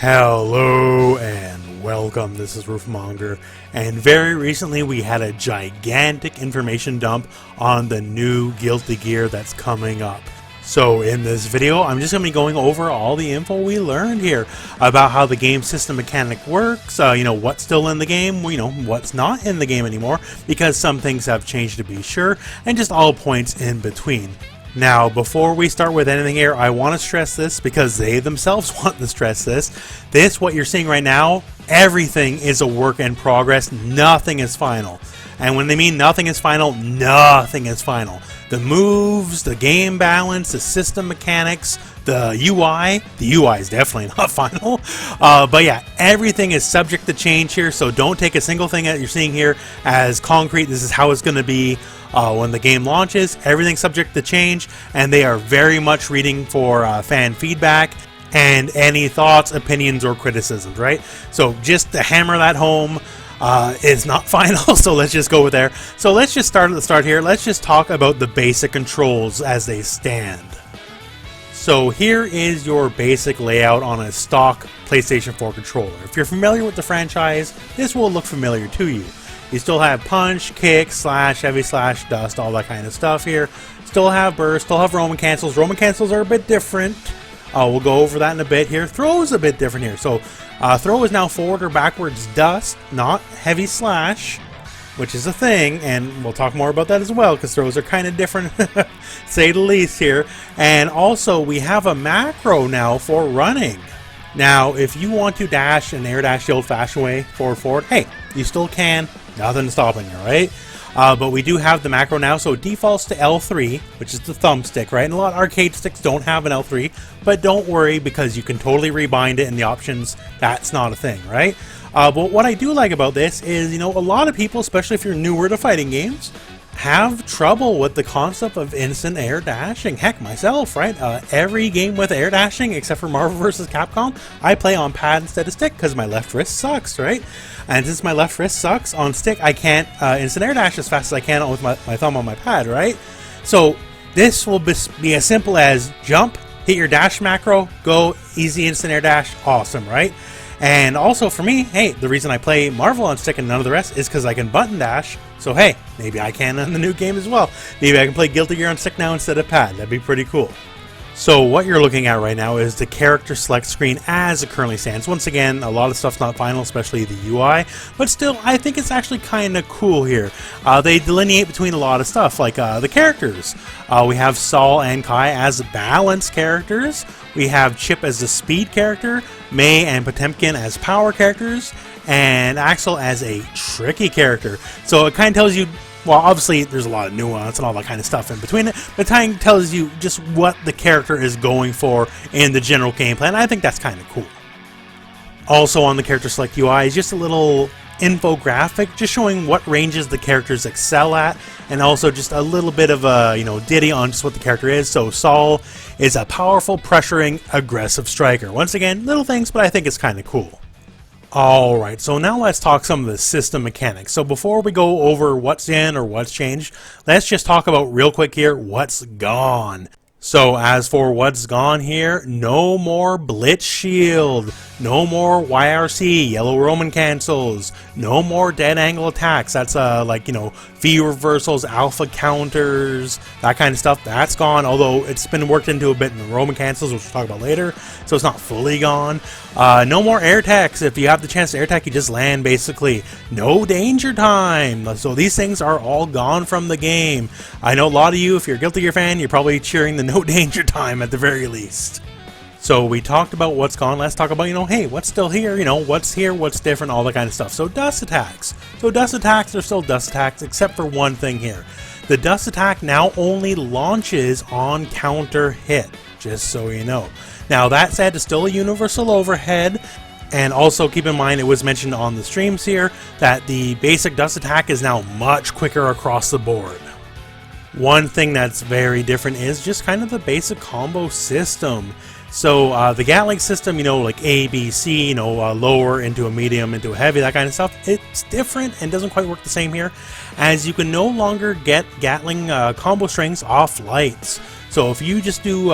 Hello and welcome, this is Rooflemonger, and very recently we had a gigantic information dump on the new Guilty Gear that's coming up. So in this video, I'm just going to be going over all the info we learned here about how the game system mechanic works, what's still in the game, what's not in the game anymore, because some things have changed to be sure, and just all points in between. Now, before we start with anything here, I want to stress this because they themselves want to stress this. What you're seeing right now, everything is a work in progress. Nothing is final. And when they mean nothing is final, nothing is final. The moves, the game balance, the system mechanics, the UI is definitely not final. But yeah, everything is subject to change here, so don't take a single thing that you're seeing here as concrete. This is how it's going to be when the game launches. Everything's subject to change, and they are very much reading for fan feedback and any thoughts, opinions, or criticisms, right? So just to hammer that home, is not final, so let's just go with there. So let's just start at the start here. Let's just talk about the basic controls as they stand. So here is your basic layout on a stock PlayStation 4 controller. If you're familiar with the franchise, this will look familiar to you. You still have punch, kick, slash, heavy slash, dust, all that kind of stuff here. Still have burst, still have Roman cancels. Roman cancels are a bit different. We'll go over that in a bit here. Throw is a bit different here. So throw is now forward or backwards dust, not heavy slash, which is a thing, and we'll talk more about that as well because throws are kind of different, say the least here. And also we have a macro now for running. Now if you want to dash and air dash the old-fashioned way, forward, hey, you still can. Nothing stopping you, right? But we do have the macro now, so it defaults to L3, which is the thumbstick, right? And a lot of arcade sticks don't have an L3, but don't worry because you can totally rebind it in the options. That's not a thing, right? But what I do like about this is, a lot of people, especially if you're newer to fighting games, have trouble with the concept of instant air dashing. Heck, myself, right? Every game with air dashing, except for Marvel vs. Capcom, I play on pad instead of stick because my left wrist sucks, right? And since my left wrist sucks on stick, I can't instant air dash as fast as I can with my thumb on my pad, right? So this will be as simple as jump, hit your dash macro, go, easy instant air dash, awesome, right? And also for me, hey, the reason I play Marvel on stick and none of the rest is because I can button dash. So hey, maybe I can in the new game as well. Maybe I can play Guilty Gear on stick now instead of pad. That'd be pretty cool. So what you're looking at right now is the character select screen as it currently stands. Once again, a lot of stuff's not final, especially the UI, but still, I think it's actually kind of cool here. They delineate between a lot of stuff, like the characters. We have Saul and Kai as balanced characters. We have Chip as the speed character, May and Potemkin as power characters, and Axel as a tricky character. So it kind of tells you, well, obviously there's a lot of nuance and all that kind of stuff in between it, but it kind of tells you just what the character is going for in the general gameplay, and I think that's kind of cool. Also on the character select UI is just a little infographic just showing what ranges the characters excel at, and also just a little bit of a ditty on just what the character is. So Saul is a powerful, pressuring, aggressive striker. Once again, little things, but I think it's kind of cool. Alright, so now let's talk some of the system mechanics. So before we go over what's in or what's changed, let's just talk about real quick here what's gone. So as for what's gone here, no more Blitz Shield, no more YRC, Yellow Roman cancels, no more dead angle attacks. That's V reversals, alpha counters, that kind of stuff. That's gone, although it's been worked into a bit in the Roman cancels, which we'll talk about later, so it's not fully gone. No more air techs. If you have the chance to air tech, you just land, basically. No danger time. So these things are all gone from the game. I know a lot of you, if you're a Guilty Gear fan, you're probably cheering the no danger time at the very least. So we talked about what's gone. Let's talk about, hey, what's still here? What's here, what's different, all that kind of stuff. So dust attacks. So dust attacks are still dust attacks, except for one thing here. The dust attack now only launches on counter hit, just so you know. Now that said, it's still a universal overhead. And also keep in mind, it was mentioned on the streams here, that the basic dust attack is now much quicker across the board. One thing that's very different is just kind of the basic combo system. So the Gatling system, like A, B, C, lower into a medium, into a heavy, that kind of stuff, it's different and doesn't quite work the same here, as you can no longer get Gatling combo strings off lights. So if you just do,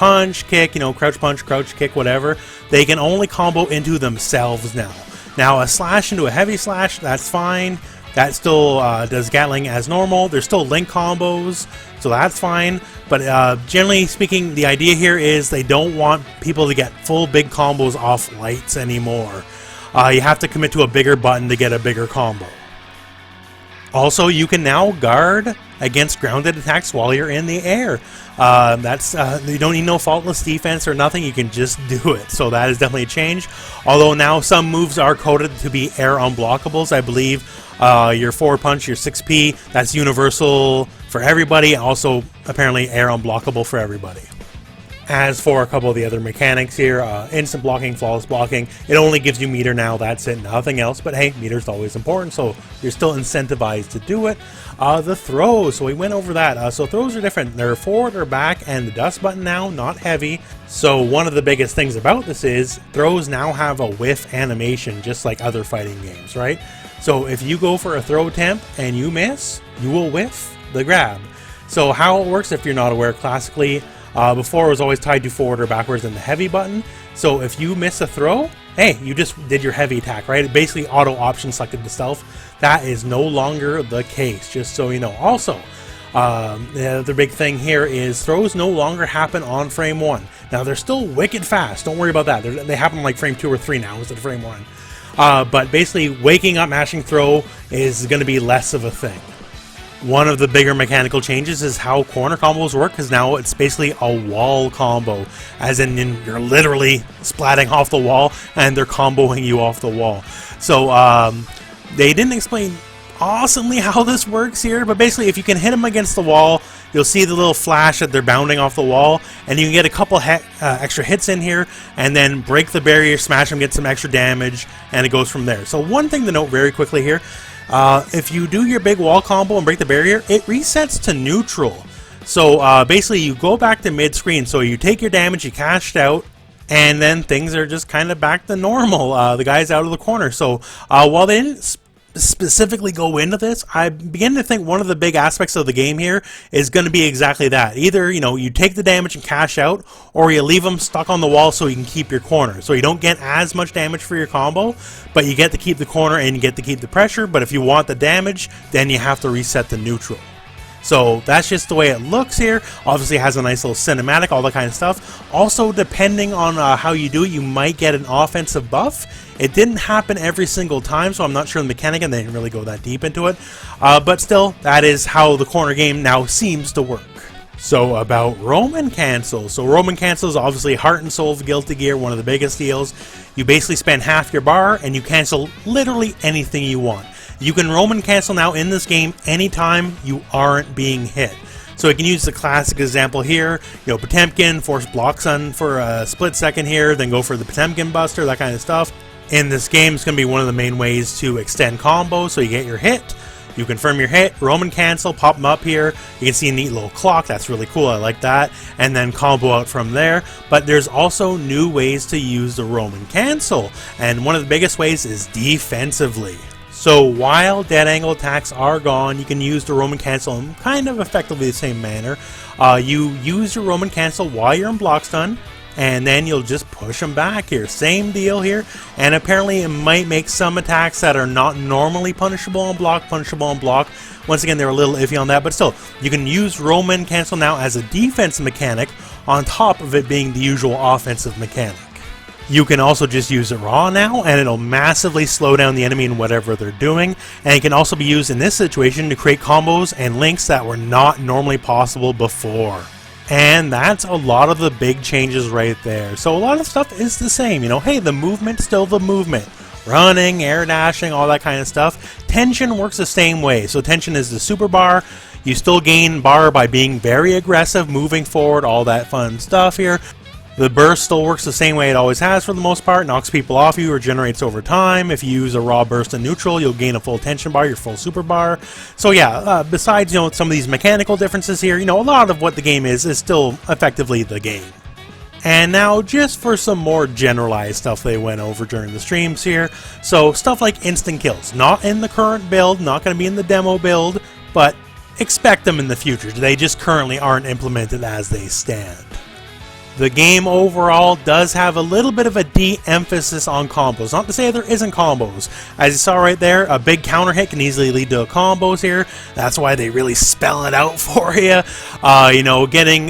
punch, kick, crouch punch, crouch kick, whatever. They can only combo into themselves now. Now a slash into a heavy slash, that's fine. That still does Gatling as normal. There's still link combos, so that's fine. But generally speaking, the idea here is they don't want people to get full big combos off lights anymore. You have to commit to a bigger button to get a bigger combo. Also, you can now guard against grounded attacks while you're in the air. You don't need no faultless defense or nothing. You can just do it. So that is definitely a change. Although now some moves are coded to be air unblockables. I believe your forward punch, your 6P, that's universal for everybody. Also, apparently air unblockable for everybody. As for a couple of the other mechanics here, instant blocking, flawless blocking, it only gives you meter now, that's it, nothing else. But hey, meter's always important, so you're still incentivized to do it. The throws, so we went over that. So throws are different. They're forward or back, and the dust button now, not heavy. So one of the biggest things about this is throws now have a whiff animation, just like other fighting games, right? So if you go for a throw attempt and you miss, you will whiff the grab. So how it works, if you're not aware, classically, before it was always tied to forward or backwards in the heavy button. So if you miss a throw, hey, you just did your heavy attack, right? It basically auto option selected to stealth. That is no longer the case, just so you know. Also, the other big thing here is throws no longer happen on frame 1. Now they're still wicked fast, don't worry about that. They happen like frame 2 or 3 now instead of frame 1. But basically waking up mashing throw is going to be less of a thing. One of the bigger mechanical changes is how corner combos work, because now it's basically a wall combo, as in you're literally splatting off the wall and they're comboing you off the wall. So they didn't explain awesomely how this works here, but basically if you can hit them against the wall, you'll see the little flash that they're bounding off the wall, and you can get a couple extra hits in here, and then break the barrier, smash them, get some extra damage, and it goes from there. So one thing to note very quickly here, if you do your big wall combo and break the barrier, it resets to neutral. So basically you go back to mid-screen, so you take your damage, you cashed out, and then things are just kind of back to normal. The guy's out of the corner. So while they didn't specifically go into this, I begin to think one of the big aspects of the game here is going to be exactly that. Either, you take the damage and cash out, or you leave them stuck on the wall so you can keep your corner. So you don't get as much damage for your combo, but you get to keep the corner and you get to keep the pressure. But if you want the damage, then you have to reset to neutral. So that's just the way it looks here. Obviously it has a nice little cinematic, all that kind of stuff. Also, depending on how you do it, you might get an offensive buff. It didn't happen every single time, so I'm not sure the mechanic, and they didn't really go that deep into it. But still, that is how the corner game now seems to work. So about Roman cancel. So Roman cancel is obviously heart and soul of Guilty Gear, one of the biggest deals. You basically spend half your bar and you cancel literally anything you want. You can Roman cancel now in this game anytime you aren't being hit. So we can use the classic example here, Potemkin, force block sun for a split second here, then go for the Potemkin buster, that kind of stuff. In this game, it's going to be one of the main ways to extend combos, so you get your hit, you confirm your hit, Roman cancel, pop them up here, you can see a neat little clock, that's really cool, I like that, and then combo out from there. But there's also new ways to use the Roman cancel, and one of the biggest ways is defensively. So while dead angle attacks are gone, you can use the Roman cancel in kind of effectively the same manner. You use your Roman cancel while you're in block stun, and then you'll just push them back here. Same deal here, and apparently it might make some attacks that are not normally punishable on block, punishable on block. Once again, they're a little iffy on that, but still, you can use Roman cancel now as a defense mechanic on top of it being the usual offensive mechanic. You can also just use it raw now, and it'll massively slow down the enemy in whatever they're doing, and it can also be used in this situation to create combos and links that were not normally possible before. And that's a lot of the big changes right there. So a lot of stuff is the same, hey, the movement's still the movement. Running, air dashing, all that kind of stuff. Tension works the same way. So tension is the super bar. You still gain bar by being very aggressive, moving forward, all that fun stuff here. The burst still works the same way it always has for the most part, knocks people off you or generates over time. If you use a raw burst in neutral, you'll gain a full tension bar, your full super bar. So yeah, besides some of these mechanical differences here, a lot of what the game is still effectively the game. And now just for some more generalized stuff they went over during the streams here. So stuff like instant kills, not in the current build, not going to be in the demo build, but expect them in the future. They just currently aren't implemented as they stand. The game overall does have a little bit of a de-emphasis on combos. Not to say there isn't combos. As you saw right there, a big counter hit can easily lead to combos here. That's why they really spell it out for you. You know, getting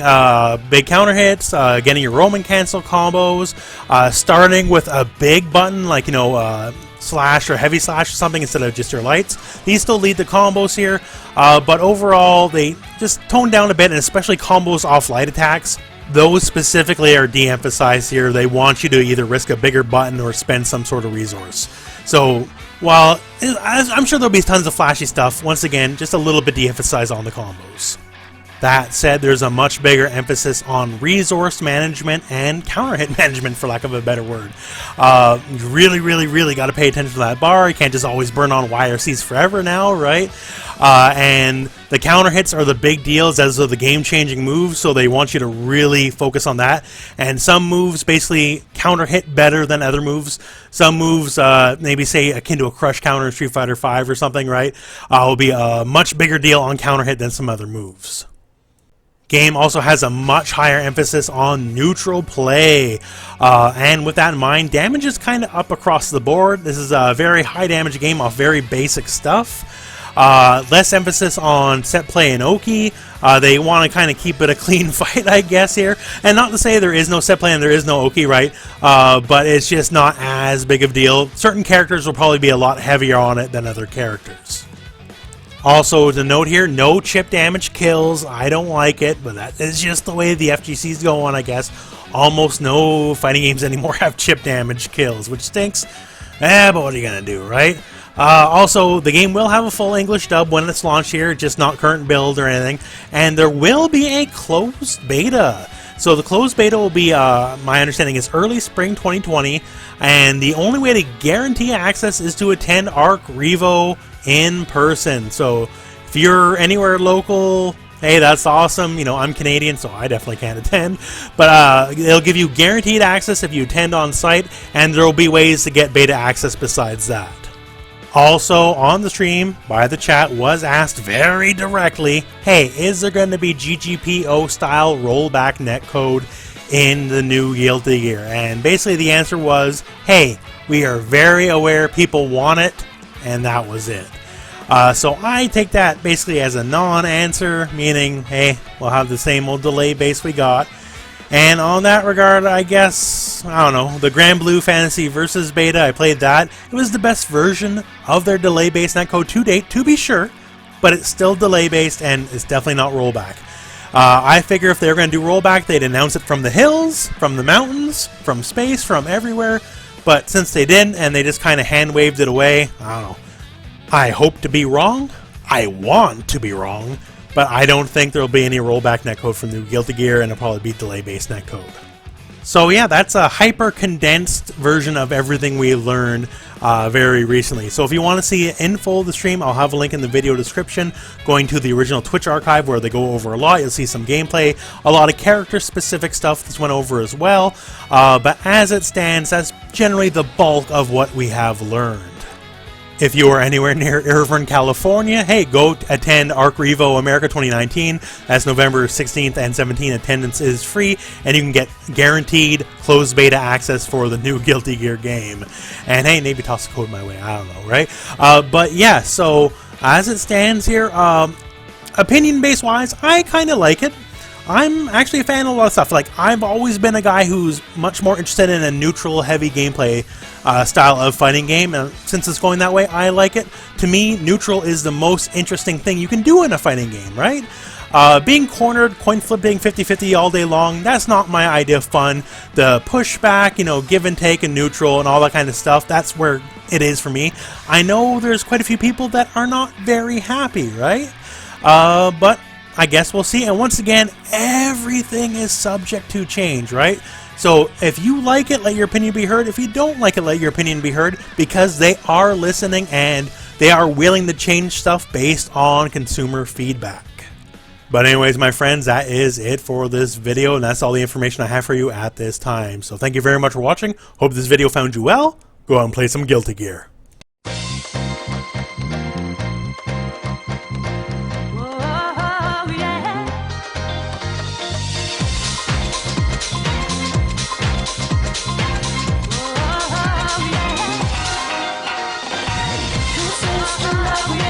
big counter hits, getting your Roman cancel combos, starting with a big button like, you know, slash or heavy slash or something instead of just your lights. These still lead to combos here, but overall they just tone down a bit, and especially combos off light attacks. Those specifically are de-emphasized here. They want you to either risk a bigger button or spend some sort of resource. So while I'm sure there'll be tons of flashy stuff, once again, just a little bit de-emphasized on the combos. That said, there's a much bigger emphasis on resource management and counter hit management, for lack of a better word. You really got to pay attention to that bar. You can't just always burn on YRCs forever now, right? And the counter hits are the big deals as are the game-changing moves, so they want you to really focus on that. And some moves basically counter hit better than other moves. Some moves, maybe say akin to a crush counter in Street Fighter V or something, right? Will be a much bigger deal on counter hit than some other moves. Game also has a much higher emphasis on neutral play, and with that in mind, damage is kind of up across the board. This is a very high damage game off very basic stuff. Less emphasis on set play and Oki. They want to kind of keep it a clean fight, I guess, here. And not to say there is no set play and there is no Oki, right? But it's just not as big of a deal. Certain characters will probably be a lot heavier on it than other characters. Also, to note here, no chip damage kills. I don't like it, but that is just the way the FGC's going, I guess. Almost no fighting games anymore have chip damage kills, which stinks. But what are you going to do, right? Also, the game will have a full English dub when it's launched here, just not current build or anything. And there will be a closed beta. So the closed beta will be, my understanding is early spring 2020. And the only way to guarantee access is to attend ARC Revo in person. So if you're anywhere local, hey, that's awesome. You know, I'm Canadian, so I definitely can't attend. But they'll give you guaranteed access if you attend on site, and there will be ways to get beta access besides that. Also, on the stream, by the chat, was asked very directly, hey, is there going to be GGPO style rollback netcode in the new Guilty Gear? And basically the answer was, hey, we are very aware people want it, and that was it. So I take that basically as a non-answer, meaning, hey, we'll have the same old delay base we got. And on that regard, I guess, I don't know, the Grand Blue Fantasy Versus beta, I played that. It was the best version of their delay-based netcode to date, to be sure, but it's still delay-based and it's definitely not rollback. I figure if they were going to do rollback, they'd announce it from the hills, from the mountains, from space, from everywhere. But since they didn't, and they just kind of hand-waved it away, I don't know. I hope to be wrong. I want to be wrong. But I don't think there will be any rollback netcode from the Guilty Gear, and it'll probably be delay-based netcode. So yeah, that's a hyper-condensed version of everything we learned very recently. So if you want to see in full the stream, I'll have a link in the video description going to the original Twitch archive where they go over a lot. You'll see some gameplay, a lot of character-specific stuff that's went over as well. But as it stands, that's generally the bulk of what we have learned. If you are anywhere near Irvine, California, hey, go attend ARC Revo America 2019. That's November 16th and 17th. Attendance is free, and you can get guaranteed closed beta access for the new Guilty Gear game. And hey, maybe toss a code my way. I don't know, right? But yeah, so as it stands here, opinion-based wise, I kind of like it. I'm actually a fan of a lot of stuff. Like, I've always been a guy who's much more interested in a neutral, heavy gameplay style of fighting game, and since it's going that way, I like it. To me, neutral is the most interesting thing you can do in a fighting game, right? Being cornered, coin flipping 50-50 all day long, that's not my idea of fun. The pushback, you know, give and take and neutral and all that kind of stuff, that's where it is for me. I know there's quite a few people that are not very happy, right? But I guess we'll see. And once again, everything is subject to change, right? So if you like it, let your opinion be heard. If you don't like it, let your opinion be heard, because they are listening and they are willing to change stuff based on consumer feedback. But anyways, my friends, that is it for this video, and that's all the information I have for you at this time. So thank you very much for watching. Hope this video found you well. Go out and play some Guilty Gear. used to love me.